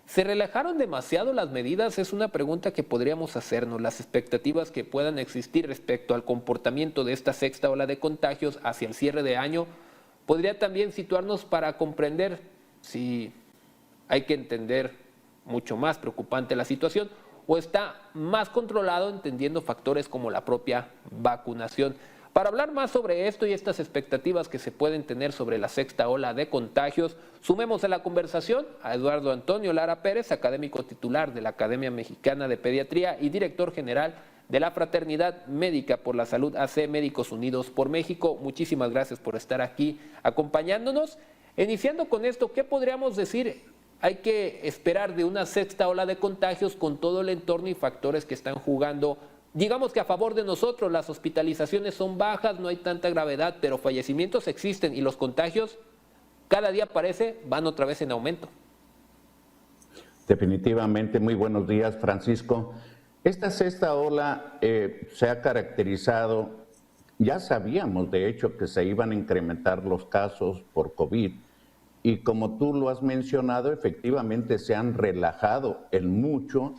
¿Se relajaron demasiado las medidas? Es una pregunta que podríamos hacernos. Las expectativas que puedan existir respecto al comportamiento de esta sexta ola de contagios hacia el cierre de año podría también situarnos para comprender si hay que entender mucho más preocupante la situación o está más controlado entendiendo factores como la propia vacunación. Para hablar más sobre esto y estas expectativas que se pueden tener sobre la sexta ola de contagios, sumemos a la conversación a Eduardo Antonio Lara Pérez, académico titular de la Academia Mexicana de Pediatría y director general de la Fraternidad Médica por la Salud AC Médicos Unidos por México. Muchísimas gracias por estar aquí acompañándonos. Iniciando con esto, ¿qué podríamos decir? Hay que esperar de una sexta ola de contagios con todo el entorno y factores que están jugando. Digamos que a favor de nosotros, las hospitalizaciones son bajas, no hay tanta gravedad, pero fallecimientos existen y los contagios cada día parece van otra vez en aumento. Definitivamente, muy buenos días, Francisco. Esta sexta ola se ha caracterizado, ya sabíamos de hecho que se iban a incrementar los casos por COVID y como tú lo has mencionado, efectivamente se han relajado en mucho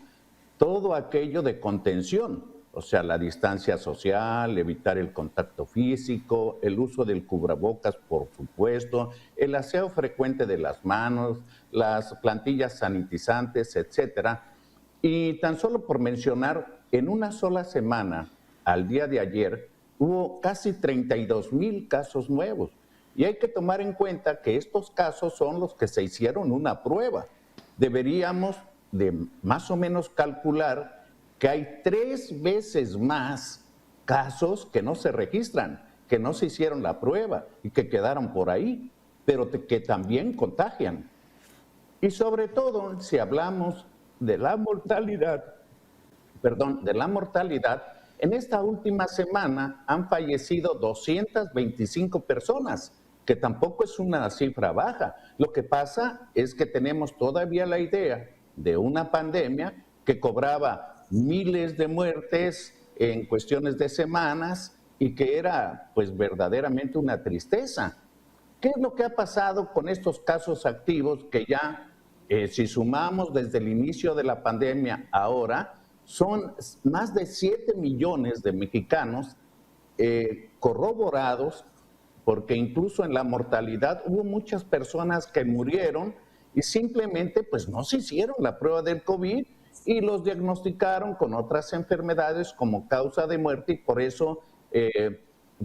todo aquello de contención. O sea, la distancia social, evitar el contacto físico, el uso del cubrebocas, por supuesto, el aseo frecuente de las manos, las plantillas sanitizantes, etcétera. Y tan solo por mencionar, en una sola semana, al día de ayer, hubo casi 32,000 casos nuevos. Y hay que tomar en cuenta que estos casos son los que se hicieron una prueba. Deberíamos de más o menos calcular que hay 3 veces más casos que no se registran, que no se hicieron la prueba y que quedaron por ahí, pero que también contagian. Y sobre todo, si hablamos de la mortalidad, en esta última semana han fallecido 225 personas, que tampoco es una cifra baja. Lo que pasa es que tenemos todavía la idea de una pandemia que cobraba miles de muertes en cuestiones de semanas y que era pues verdaderamente una tristeza. ¿Qué es lo que ha pasado con estos casos activos que ya, si sumamos desde el inicio de la pandemia ahora, son más de 7 millones de mexicanos corroborados, porque incluso en la mortalidad hubo muchas personas que murieron y simplemente pues no se hicieron la prueba del COVID y los diagnosticaron con otras enfermedades como causa de muerte y por eso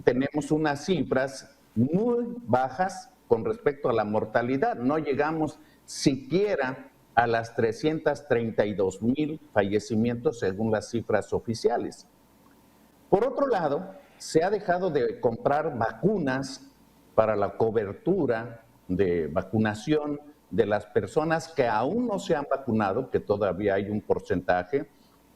tenemos unas cifras muy bajas con respecto a la mortalidad. No llegamos siquiera a las 332,000 fallecimientos según las cifras oficiales. Por otro lado, se ha dejado de comprar vacunas para la cobertura de vacunación de las personas que aún no se han vacunado, que todavía hay un porcentaje,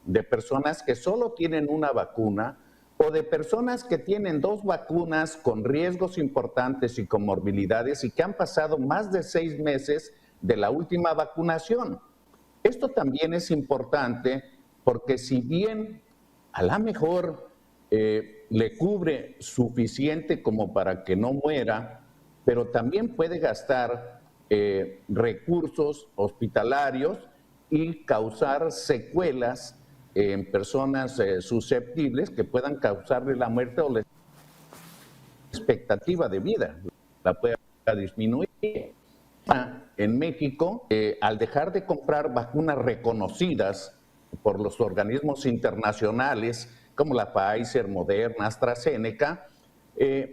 de personas que solo tienen una vacuna o de personas que tienen 2 vacunas con riesgos importantes y comorbilidades y que han pasado más de 6 meses de la última vacunación. Esto también es importante porque si bien a lo mejor le cubre suficiente como para que no muera, pero también puede gastar recursos hospitalarios y causar secuelas en personas susceptibles que puedan causarle la muerte o la expectativa de vida, la pueda disminuir. En México, al dejar de comprar vacunas reconocidas por los organismos internacionales, como la Pfizer, Moderna, AstraZeneca,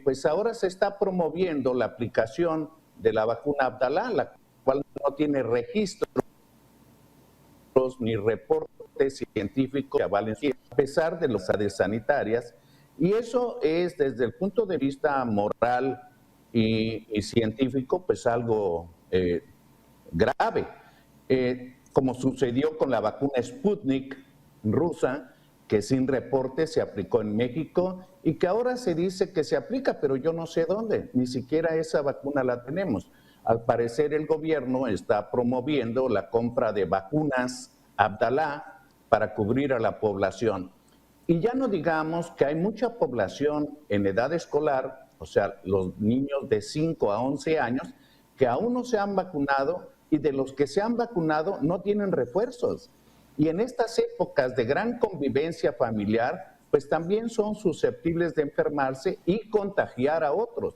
pues ahora se está promoviendo la aplicación de la vacuna Abdala, la cual no tiene registros ni reportes científicos que avalen, a pesar de las áreas sanitarias, y eso es desde el punto de vista moral y científico, pues algo grave, como sucedió con la vacuna Sputnik rusa, que sin reporte se aplicó en México y que ahora se dice que se aplica, pero yo no sé dónde, ni siquiera esa vacuna la tenemos. Al parecer el gobierno está promoviendo la compra de vacunas Abdala para cubrir a la población. Y ya no digamos que hay mucha población en edad escolar, o sea, los niños de 5 a 11 años, que aún no se han vacunado y de los que se han vacunado no tienen refuerzos. Y en estas épocas de gran convivencia familiar, pues también son susceptibles de enfermarse y contagiar a otros.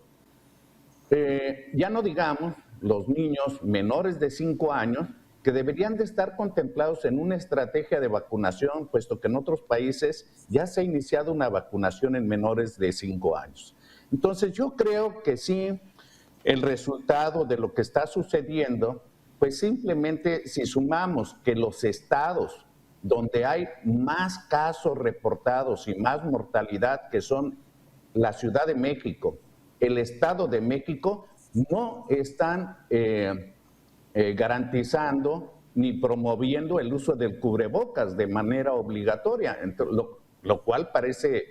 Ya no digamos los niños menores de 5 años que deberían de estar contemplados en una estrategia de vacunación, puesto que en otros países ya se ha iniciado una vacunación en menores de 5 años. Entonces yo creo que sí, el resultado de lo que está sucediendo, pues simplemente si sumamos que los estados donde hay más casos reportados y más mortalidad, que son la Ciudad de México, el Estado de México, no están garantizando ni promoviendo el uso del cubrebocas de manera obligatoria, lo cual parece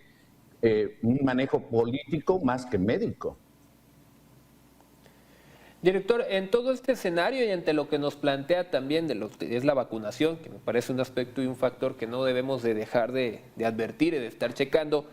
un manejo político más que médico. Director, en todo este escenario y ante lo que nos plantea también de lo que es la vacunación, que me parece un aspecto y un factor que no debemos de dejar de advertir y de estar checando,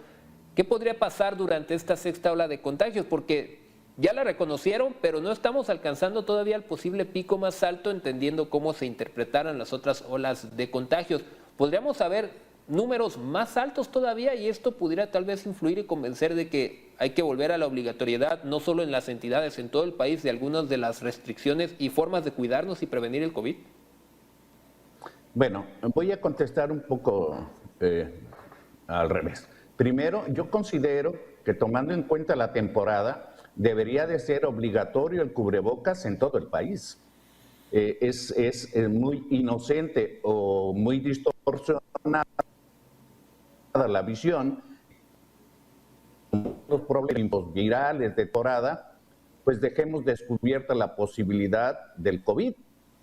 ¿qué podría pasar durante esta sexta ola de contagios? Porque ya la reconocieron, pero no estamos alcanzando todavía el posible pico más alto, entendiendo cómo se interpretaran las otras olas de contagios. ¿Podríamos saber números más altos todavía y esto pudiera tal vez influir y convencer de que hay que volver a la obligatoriedad, no solo en las entidades, en todo el país, de algunas de las restricciones y formas de cuidarnos y prevenir el COVID? Bueno, voy a contestar un poco al revés. Primero, yo considero que tomando en cuenta la temporada, debería de ser obligatorio el cubrebocas en todo el país. Es muy inocente o muy distorsionada la visión. Los problemas virales de temporada, pues dejemos descubierta la posibilidad del COVID.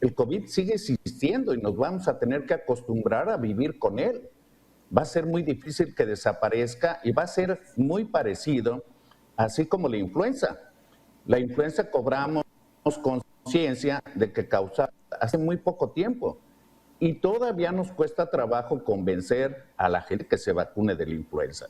El COVID sigue existiendo y nos vamos a tener que acostumbrar a vivir con él. Va a ser muy difícil que desaparezca y va a ser muy parecido, así como la influenza. La influenza cobramos conciencia de que causaba hace muy poco tiempo y todavía nos cuesta trabajo convencer a la gente que se vacune de la influenza.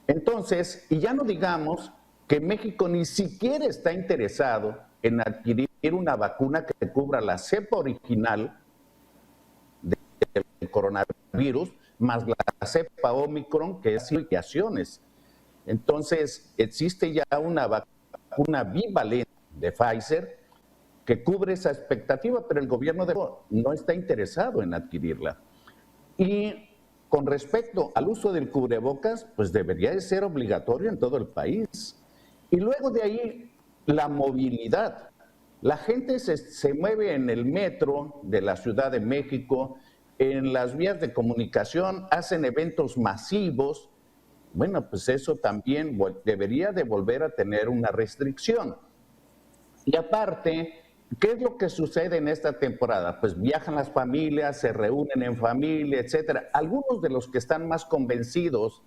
Entonces, y ya no digamos que México ni siquiera está interesado en adquirir una vacuna que cubra la cepa original del coronavirus, más la cepa Omicron, que es mutaciones. Entonces, existe ya una vacuna bivalente de Pfizer que cubre esa expectativa, pero el gobierno no está interesado en adquirirla. Y con respecto al uso del cubrebocas, pues debería de ser obligatorio en todo el país. Y luego de ahí, la movilidad. La gente se mueve en el metro de la Ciudad de México, en las vías de comunicación, hacen eventos masivos. Bueno, pues eso también debería de volver a tener una restricción. Y aparte, ¿qué es lo que sucede en esta temporada? Pues viajan las familias, se reúnen en familia, etcétera. Algunos de los que están más convencidos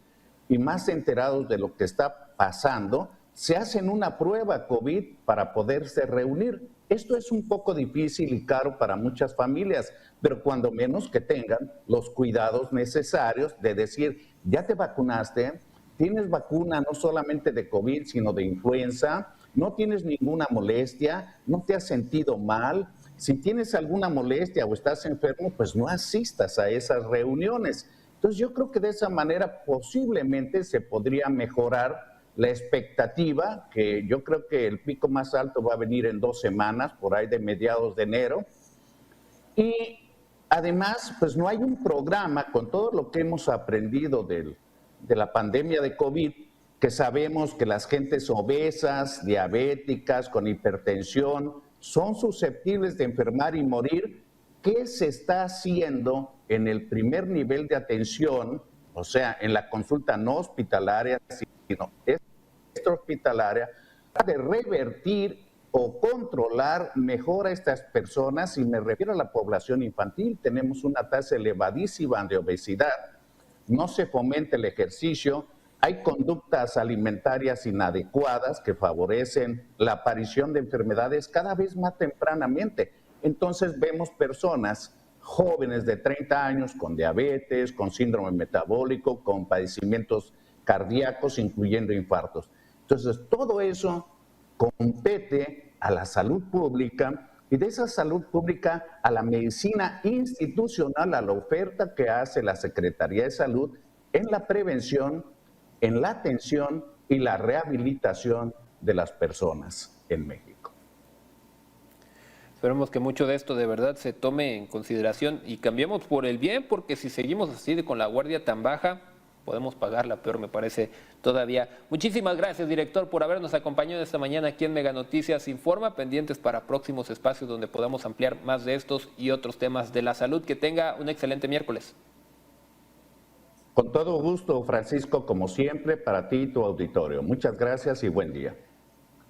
y más enterados de lo que está pasando, se hacen una prueba COVID para poderse reunir. Esto es un poco difícil y caro para muchas familias, pero cuando menos que tengan los cuidados necesarios de decir, ya te vacunaste, tienes vacuna no solamente de COVID, sino de influenza, no tienes ninguna molestia, no te has sentido mal. Si tienes alguna molestia o estás enfermo, pues no asistas a esas reuniones. Entonces yo creo que de esa manera posiblemente se podría mejorar la expectativa, que yo creo que el pico más alto va a venir en 2 semanas, por ahí de mediados de enero. Y además, pues no hay un programa con todo lo que hemos aprendido de la pandemia de COVID, que sabemos que las gentes obesas, diabéticas, con hipertensión, son susceptibles de enfermar y morir. ¿Qué se está haciendo en el primer nivel de atención? O sea, en la consulta no hospitalaria, sino extrahospitalaria, para revertir o controlar mejor a estas personas. Y me refiero a la población infantil. Tenemos una tasa elevadísima de obesidad, no se fomenta el ejercicio, hay conductas alimentarias inadecuadas que favorecen la aparición de enfermedades cada vez más tempranamente. Entonces vemos personas jóvenes de 30 años con diabetes, con síndrome metabólico, con padecimientos cardíacos, incluyendo infartos. Entonces todo eso compete a la salud pública y de esa salud pública a la medicina institucional, a la oferta que hace la Secretaría de Salud en la prevención, en la atención y la rehabilitación de las personas en México. Esperemos que mucho de esto de verdad se tome en consideración y cambiemos por el bien, porque si seguimos así con la guardia tan baja, podemos pagarla peor, me parece todavía. Muchísimas gracias, director, por habernos acompañado esta mañana aquí en Mega Noticias Informa, pendientes para próximos espacios donde podamos ampliar más de estos y otros temas de la salud. Que tenga un excelente miércoles. Con todo gusto, Francisco, como siempre, para ti y tu auditorio. Muchas gracias y buen día.